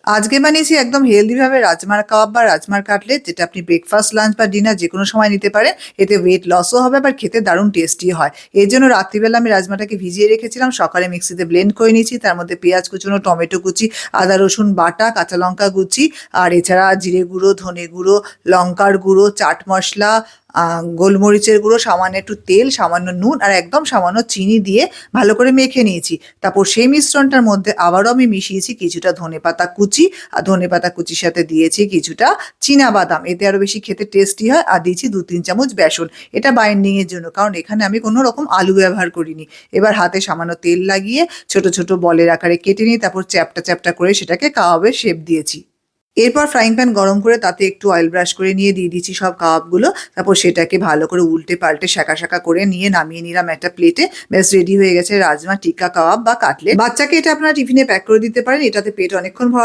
আজকে বানিয়েছি একদম হেলদি ভাবে রাজমার কাবাব বা রাজমার কাটলেট, যেটা আপনি ব্রেকফাস্ট, লাঞ্চ বা ডিনার যে কোনো সময় নিতে পারেন। এতে ওয়েট লসও হবে, আবার খেতে দারুণ টেস্টি হয়। এর জন্য রাত্রিবেলা আমি রাজমাটাকে ভিজিয়ে রেখেছিলাম, সকালে মিক্সিতে ব্লেন্ড করে নিয়েছি। তার মধ্যে পেঁয়াজ কুচুনো, টমেটো কুচি, আদা রসুন বাটা, কাঁচা লঙ্কা কুচি, আর এছাড়া জিরে গুঁড়ো, ধনে গুঁড়ো, লঙ্কার গুঁড়ো, চাট মশলা, গোলমরিচের গুঁড়ো, সামান্য একটু তেল, সামান্য নুন আর একদম সামান্য চিনি দিয়ে ভালো করে মেখে নিয়েছি। তারপর সেই মিশ্রণটার মধ্যে আবারও আমি মিশিয়েছি কিছুটা ধনেপাতা কুচি, আর ধনেপাতা কুচির সাথে দিয়েছি কিছুটা বাদাম, এতে আরো বেশি খেতে টেস্টি হয়। আর দিয়েছি 2-3 চামচ বেসন, এটা বাইন্ডিং এর জন্য, কারণ এখানে আমি কোনো রকম আলু ব্যবহার করিনি। এবার হাতে সামান্য তেল লাগিয়ে ছোট ছোট বলের আকারে কেটে নিই, তারপর চ্যাপটা চ্যাপটা করে সেটাকে কাবাবের শেপ দিয়েছি। এরপর ফ্রাইং প্যান গরম করে তাতে একটু অয়েল ব্রাশ করে নিয়ে দিয়ে দিচ্ছি সব কাবাবগুলো। তারপর সেটাকে ভালো করে উল্টে পাল্টে শাঁকা শাঁকা করে নিয়ে নামিয়ে নিলাম একটা প্লেটে। ব্যাস রেডি হয়ে গেছে রাজমা টিক্কা কাবাব বা কাটলেট। বাচ্চাকে এটা আপনারা টিফিনে প্যাক করে দিতে পারেন, এটাতে পেট অনেকক্ষণ ভরা